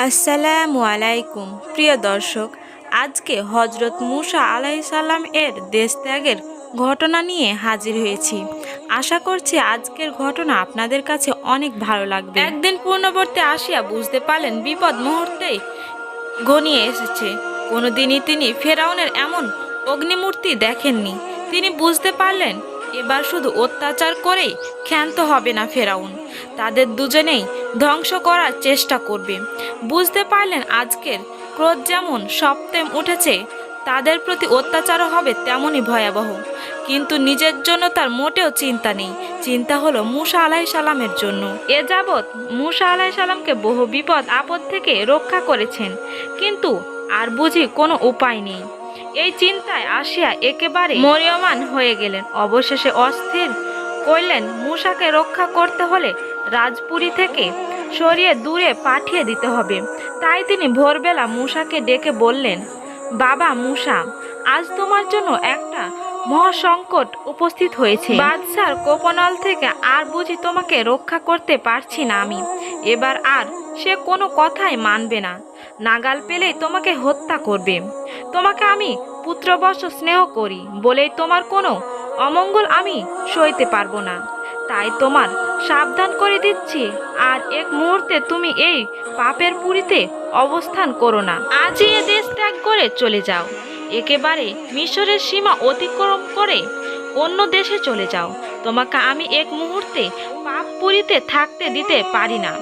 আসসালামু আলাইকুম প্রিয় দর্শক, আজকে হজরত মুসা আলাইহিস সালাম এর দেশ ত্যাগের ঘটনা নিয়ে হাজির হয়েছি। আশা করছি আজকের ঘটনা আপনাদের কাছে অনেক ভালো লাগবে। একদিন পূর্ণবর্তী আসিয়া বুঝতে পারলেন বিপদ মুহূর্তেই ঘনিয়ে এসেছে। কোনোদিনই তিনি ফেরাউনের এমন অগ্নিমূর্তি দেখেননি। তিনি বুঝতে পারলেন এবার শুধু অত্যাচার করেই ক্ষান্ত হবে না ফেরাউন, তাদের দুজনেই ধ্বংস করার চেষ্টা করবে। বুঝতে পারলেন আজকের ক্রোধ যেমন সপ্তেম উঠেছে, তাদের প্রতি অত্যাচারও হবে তেমনই ভয়াবহ। কিন্তু নিজের জন্য তার মোটেও চিন্তা নেই, চিন্তা হলো মুসা আলাইহিস সালামের জন্য। এ যাবৎ মুসা আলাইহিস সালামকে বহু বিপদ আপদ থেকে রক্ষা করেছেন, কিন্তু আর বুঝি কোনো উপায় নেই। এই চিন্তায় আসিয়া একেবারে মরিয়মান হয়ে গেলেন। অবশেষে অস্থির করলেন মুসাকে রক্ষা করতে হলে রাজপুরী থেকে সরিয়ে দূরে পাঠিয়ে দিতে হবে। তাই তিনি ভোরবেলা মুসাকে ডেকে বললেন, বাবা মুসা, আজ তোমার জন্য একটা মহাসংকট উপস্থিত হয়েছে। বাদশার কোপনল থেকে আর বুঝি তোমাকে রক্ষা করতে পারছি না আমি। এবার আর সে কোনো কথাই মানবে না, নাগাল পেলেই তোমাকে হত্যা করবে। তোমাকে আমি পুত্রবৎস স্নেহ করি বলেই তোমার কোনো অমঙ্গল আমি সইতে পারবো না। তাই তোমার সাবধান করে দিচ্ছি, আর এক মুহূর্তে তুমি এই পাপের পুরীতে অবস্থান করো না। আজই এ দেশ ত্যাগ করে চলে যাও, একেবারে মিশরের সীমা অতিক্রম করে অন্য দেশে চলে যাও। তোমাকে আমি এক মুহূর্তে পাপ পুরীতে থাকতে দিতে পারি না।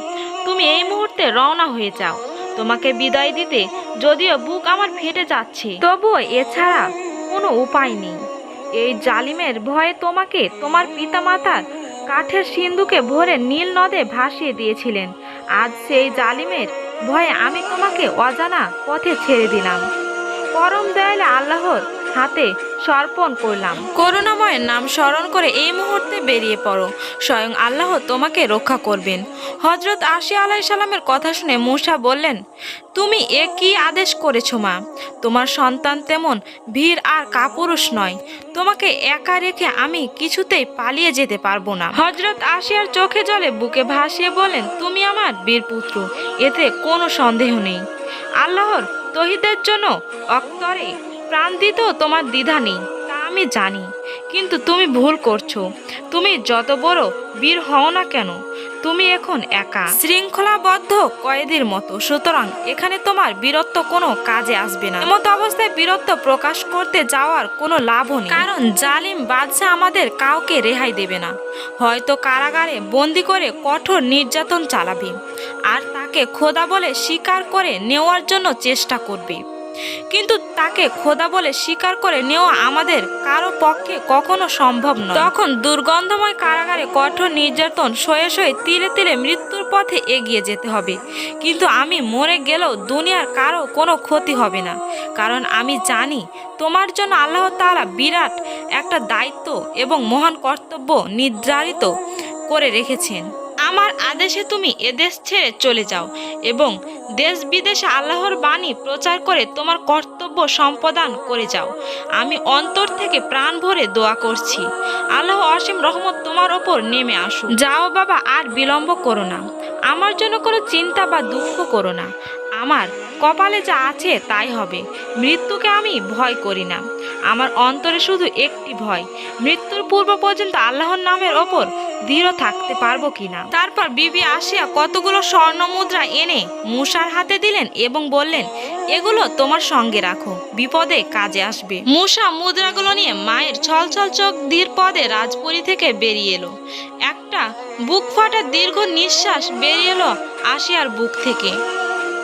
তুমি এই মুহূর্তে রওনা হয়ে যাও। তোমাকে বিদায় দিতে যদিও বুক আমার ফেটে যাচ্ছে, তবুও এছাড়া কোনো উপায় নেই। এই জালিমের ভয়ে তোমাকে তোমার পিতামাতার কাঠের সিন্ধুকে ভরে নীল নদে ভাসিয়ে দিয়েছিলেন। আজ সেই জালিমের ভয়ে আমি তোমাকে অজানা পথে ছেড়ে দিলাম। পরম দয়ালে আল্লাহর হাতে সমর্পণ করলাম। করুণাময়ের নাম স্মরণ করে এই মুহূর্তে বেরিয়ে পড়ো, স্বয়ং আল্লাহ তোমাকে রক্ষা করবেন। হজরত আসিয়া আলাইহিস সালামের কথা শুনে মুসা বললেন, তুমি এ কি আদেশ করেছো মা? তোমার সন্তান তেমন বীর আর কাপুরুষ নয়। তোমাকে একা রেখে আমি কিছুতেই পালিয়ে যেতে পারবো না। হজরত আসিয়ার চোখে জলে বুকে ভাসিয়ে বলেন, তুমি আমার বীর পুত্র, এতে কোনো সন্দেহ নেই। আল্লাহর তৌহিদের জন্য অক্তরে প্রাণ দিতেও তোমার দ্বিধা নেই, তা আমি জানি। কিন্তু তুমি ভুল করছো। তুমি যত বড় বীর হও না কেন, তুমি এখন একা, শৃঙ্খলাবদ্ধ কয়েদির মতো। সুতরাং এখানে তোমার বীরত্ব কোনো কাজে আসবে না। এমত অবস্থায় বীরত্ব প্রকাশ করতে যাওয়ার কোনো লাভও নেই, কারণ জালিম বাদশা আমাদের কাউকে রেহাই দেবে না। হয়তো কারাগারে বন্দি করে কঠোর নির্যাতন চালাবে, আর তাকে খোদা বলে স্বীকার করে নেওয়ার জন্য চেষ্টা করবে। কিন্তু তাকে খোদা বলে স্বীকার করে নেওয়া আমাদের কারো পক্ষে কখনো সম্ভব নয়। তখন দুর্গন্ধময় কারাগারে কঠোর নির্যাতন সয়ে সয়ে তিলে তিলে মৃত্যুর পথে এগিয়ে যেতে হবে। কিন্তু আমি মরে গেলেও দুনিয়ার কারো কোনো ক্ষতি হবে না, কারণ আমি জানি তোমার জন্য আল্লাহ তাআলা বিরাট একটা দায়িত্ব এবং মহান কর্তব্য নির্ধারিত করে রেখেছেন। আমার আদেশে তুমি এদেশ ছেড়ে চলে যাও এবং দেশ বিদেশে আল্লাহর বাণী প্রচার করে তোমার কর্তব্য সম্পাদন করে যাও। আমি অন্তর থেকে প্রাণ ভরে দোয়া করছি, আল্লাহ অসীম রহমত তোমার ওপর নেমে আসুক। যাও বাবা, আর বিলম্ব করো না। আমার জন্য কোনো চিন্তা বা দুঃখ করো না। আমার কপালে যা আছে তাই হবে। মৃত্যুকে আমি ভয় করি না। আমার অন্তরে শুধু একটি ভয়, মৃত্যুর পূর্ব পর্যন্ত আল্লাহর নামের ওপর দৃঢ় থাকতে পারবো কিনা। তারপর বিবি আসিয়া কতগুলো স্বর্ণ মুদ্রা এনে মুসার হাতে দিলেন এবং বললেন, এগুলো তোমার সঙ্গে রাখো, বিপদে কাজে আসবে। মুসা মুদ্রাগুলো নিয়ে মায়ের ছলছল চোখ ধীর পদে রাজপুরী থেকে বেরিয়ে এলো। একটা বুক ফাটা দীর্ঘ নিঃশ্বাস বেরিয়ে এলো আসিয়ার বুক থেকে।